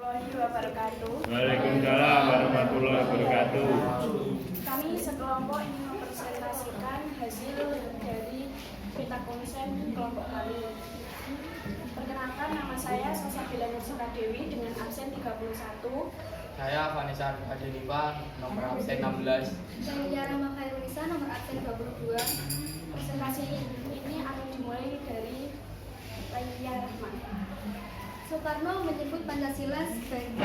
warahmatullahi wabarakatuh. Waalaikumsalam warahmatullahi wabarakatuh. Kami sekelompok ingin mempresentasikan hasil dari peta konsen kelompok kami. Perkenalkan, nama saya Sasabila Nursika Dewi dengan absen 31. Saya Vanessa Adeliva, nomor absen 16. Saya Rama Khairunisa, nomor absen 22. Presentasi ini akan dimulai dari Layya Rahman. Soekarno menyebut Pancasila sebagai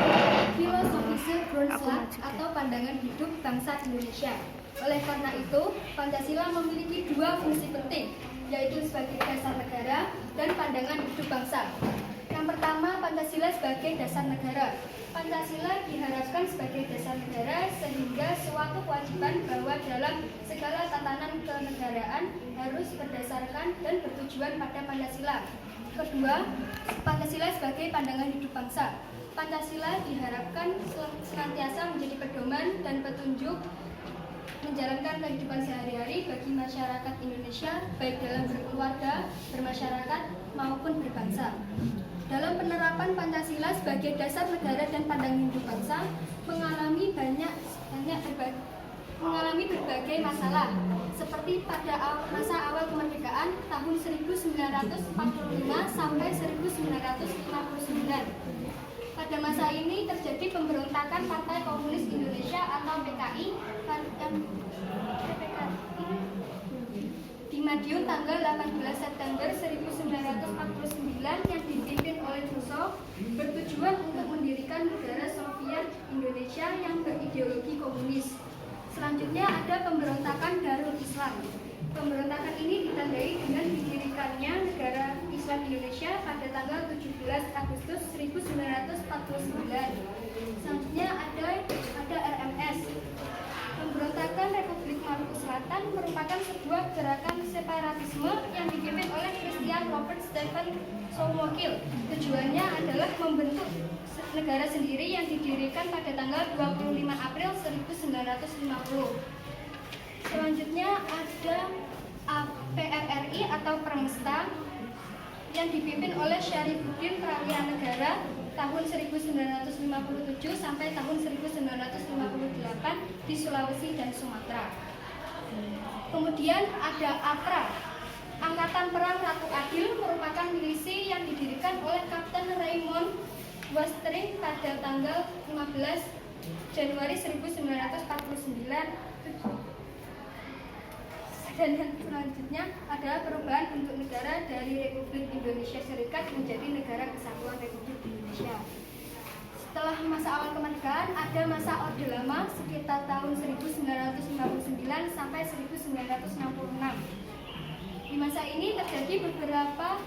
filosofisir Grundslag atau pandangan hidup bangsa Indonesia. Oleh karena itu, Pancasila memiliki dua fungsi penting, yaitu sebagai dasar negara dan pandangan hidup bangsa. Yang pertama, Pancasila sebagai dasar negara. Pancasila diharapkan sebagai dasar negara sehingga suatu kewajiban bahwa dalam segala tatanan kenegaraan harus berdasarkan dan bertujuan pada Pancasila. Kedua, Pancasila sebagai pandangan hidup bangsa. Pancasila diharapkan senantiasa menjadi pedoman dan petunjuk menjalankan kehidupan sehari-hari bagi masyarakat Indonesia, baik dalam berkeluarga, bermasyarakat, maupun berbangsa. Dalam penerapan Pancasila sebagai dasar negara dan pandangan hidup bangsa, mengalami berbagai masalah, seperti pada masa awal kemerdekaan tahun 1945 sampai 1959. Pada masa ini terjadi pemberontakan Partai Komunis Indonesia atau PKI di Madiun tanggal 18 September 1949 yang dipimpin oleh Khrushchev, bertujuan untuk mendirikan negara Soviet Indonesia yang berideologi komunis. Selanjutnya ada pemberontakan Darul Islam. Pemberontakan ini ditandai dengan didirikannya negara Islam Indonesia pada tanggal 17 Agustus 1949. Selanjutnya ada RMS. Pemberontakan Republik Maluku Selatan merupakan sebuah gerakan separatisme yang dipimpin oleh Christian Robert Stephen Soumokil. Tujuannya adalah membentuk negara sendiri yang didirikan pada tanggal 25 April 1950. Selanjutnya ada PRRI atau Permesta yang dipimpin oleh Syarifuddin Prawiranegara tahun 1957 sampai tahun 1958 di Sulawesi dan Sumatera. Kemudian ada APRA, Angkatan Perang Ratu Adil, merupakan milisi yang didirikan oleh Kapten Raymond Westring pada tanggal 15 Januari 1949. Dan yang selanjutnya adalah perubahan bentuk negara dari Republik Indonesia Serikat menjadi Negara Kesatuan Republik Indonesia. Setelah masa awal kemerdekaan, ada masa Orde Lama sekitar tahun 1959 sampai 1966. Di masa ini terjadi beberapa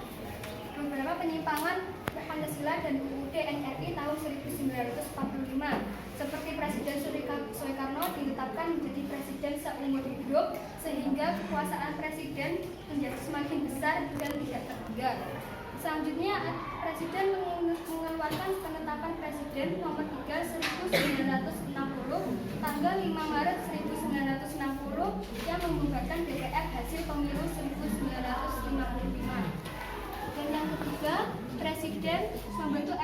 penyimpangan Pancasila dan UUD NRI tahun 1945. Seperti Presiden Soekarno ditetapkan menjadi presiden seumur hidup sehingga kekuasaan presiden menjadi semakin besar dan tidak terhingga. Selanjutnya, Presiden mengeluarkan penetapan Presiden nomor 3 1960 tanggal 5 Maret 1960 yang membubarkan DPR hasil pemilu 1955. Dan yang ketiga, Presiden membentuk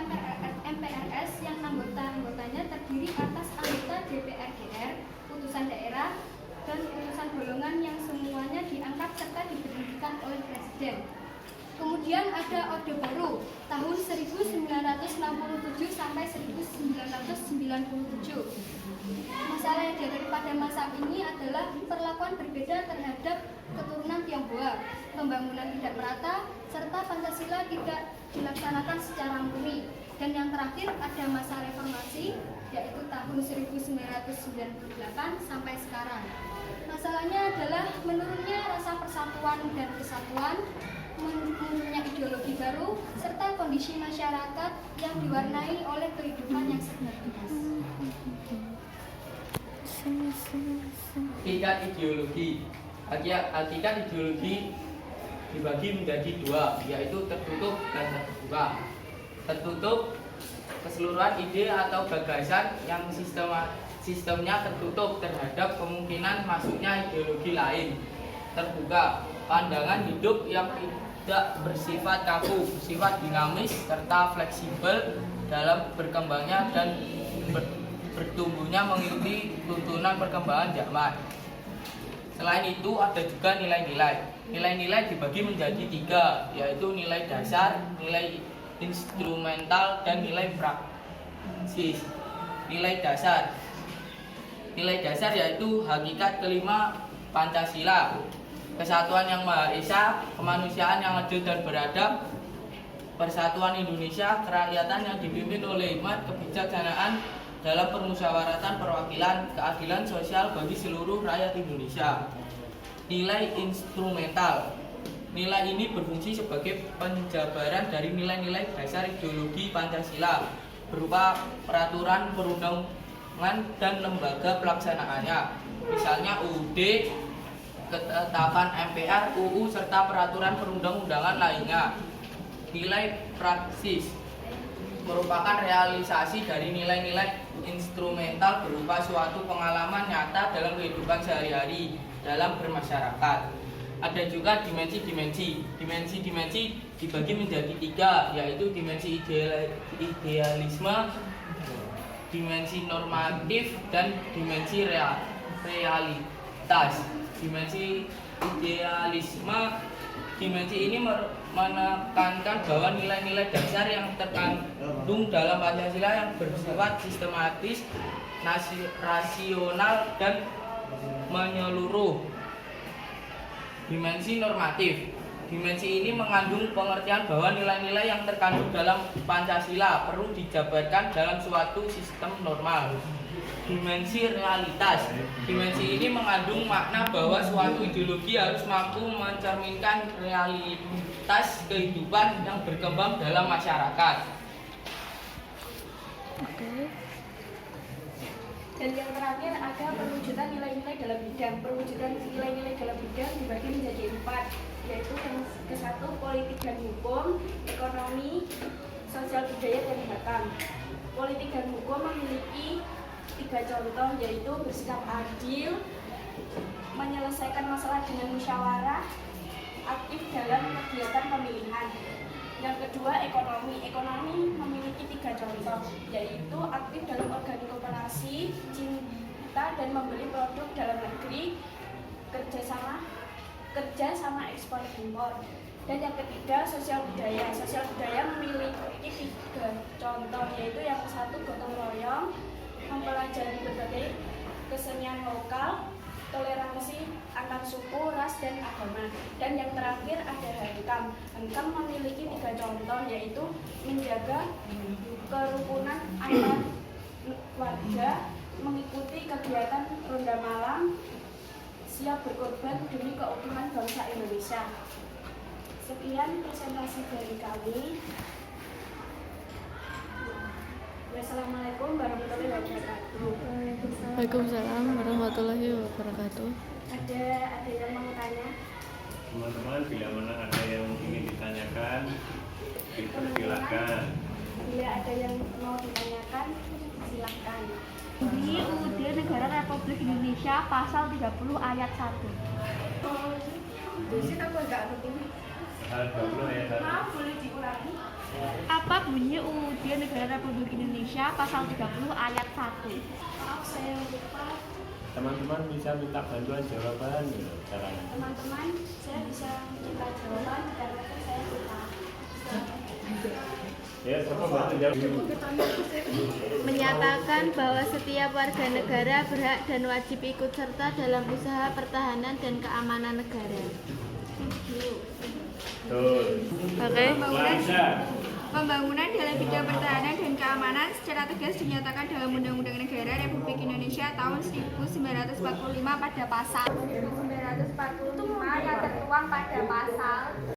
MPRS yang anggotanya terdiri atas anggota DPR GR, utusan daerah, dan utusan golongan yang semuanya diangkat serta diberhentikan oleh Presiden. Kemudian ada Orde Baru tahun 1967 sampai 1997. Masalah yang dihadapi pada masa ini adalah perlakuan berbeda terhadap keturunan Tionghoa, pembangunan tidak merata, serta Pancasila tidak dilaksanakan secara murni. Dan yang terakhir ada masa reformasi, yaitu tahun 1998 sampai sekarang. Masalahnya adalah menurunnya rasa persatuan dan kesatuan, munculnya ideologi baru, serta kondisi masyarakat yang diwarnai oleh kehidupan yang serba bebas. Hakikat ideologi. Hakikat ideologi dibagi menjadi dua, yaitu tertutup dan terbuka. Tertutup, keseluruhan ide atau gagasan yang sistemnya tertutup terhadap kemungkinan masuknya ideologi lain. Terbuka, pandangan hidup yang tidak bersifat kaku, bersifat dinamis serta fleksibel dalam berkembangnya dan bertumbuhnya mengikuti tuntunan perkembangan zaman. Selain itu ada juga nilai-nilai. Nilai-nilai dibagi menjadi 3, yaitu nilai dasar, nilai instrumental, dan nilai praksis. Nilai dasar. Nilai dasar yaitu hakikat kelima Pancasila, kesatuan yang Maha Esa, kemanusiaan yang adil dan beradab, persatuan Indonesia, kerakyatan yang dipimpin oleh hikmat, kebijaksanaan dalam permusyawaratan perwakilan, keadilan sosial bagi seluruh rakyat Indonesia. Nilai instrumental. Nilai ini berfungsi sebagai penjabaran dari nilai-nilai dasar ideologi Pancasila berupa peraturan perundang-undangan dan lembaga pelaksanaannya. Misalnya UUD, ketetapan MPR, UU, serta peraturan perundang-undangan lainnya. Nilai praksis merupakan realisasi dari nilai-nilai instrumental berupa suatu pengalaman nyata dalam kehidupan sehari-hari dalam bermasyarakat. Ada juga dimensi-dimensi. Dimensi-dimensi dibagi menjadi 3, yaitu dimensi idealisme, dimensi normatif, dan dimensi realitas. Dimensi idealisme, dimensi ini menekankan bahwa nilai-nilai dasar yang terkandung dalam Pancasila yang bersifat sistematis, rasional, dan menyeluruh. Dimensi normatif. Dimensi ini mengandung pengertian bahwa nilai-nilai yang terkandung dalam Pancasila perlu dijabarkan dalam suatu sistem normal. Dimensi realitas. Dimensi ini mengandung makna bahwa suatu ideologi harus mampu mencerminkan realitas kehidupan yang berkembang dalam masyarakat. Dan yang terakhir ada perwujudan nilai-nilai dalam bidang. Perwujudan nilai-nilai dalam bidang dibagi menjadi 4, yaitu yang ke-1 politik dan hukum, ekonomi, sosial budaya, dan hak. Politik dan hukum memiliki 3 contoh, yaitu bersikap adil, menyelesaikan masalah dengan musyawarah, aktif dalam kegiatan pemilihan. Yang kedua, ekonomi. Ekonomi memiliki 3 contoh, yaitu aktif dalam organisasi, cinta dan membeli produk dalam negeri, kerja sama ekspor impor. Dan yang ketiga, sosial budaya. Sosial budaya memiliki 3 contoh, yaitu yang ke-1 gotong royong, mempelajari berbagai kesenian lokal, toleransi antar suku, ras, dan agama. Dan yang terakhir ada hankam. Hankam memiliki 3 contoh, yaitu menjaga kerukunan antar warga, mengikuti kegiatan ronda malam, siap berkorban demi keutuhan bangsa Indonesia. Sekian presentasi dari kami. Wassalamualaikum warahmatullahi wabarakatuh. Waalaikumsalam warahmatullahi wabarakatuh. Ada yang mau tanya? Teman-teman, bila mana ada yang ingin ditanyakan, dipersilakan. Bila ada yang mau ditanyakan, silakan. Bunyi UUD Negara Republik Indonesia Pasal 30 Ayat 1. Dosis aku agak begini. Hal 20 ayat 1. Maaf, boleh diulangi? Apa bunyi UUD Negara Republik Indonesia Pasal 30 Ayat 1? Maaf, saya lupa. Teman-teman bisa minta bantuan jawaban caranya. Teman-teman, saya bisa minta jawaban karena saya lupa. Ya, coba bantu jawab. Menyatakan bahwa setiap warga negara berhak dan wajib ikut serta dalam usaha pertahanan dan keamanan negara. Betul. Oke. Pembangunan dalam bidang pertahanan dan keamanan secara tegas dinyatakan dalam Undang-Undang Negara Republik Indonesia tahun 1945 pada pasal 1945 yang tertuang pada pasal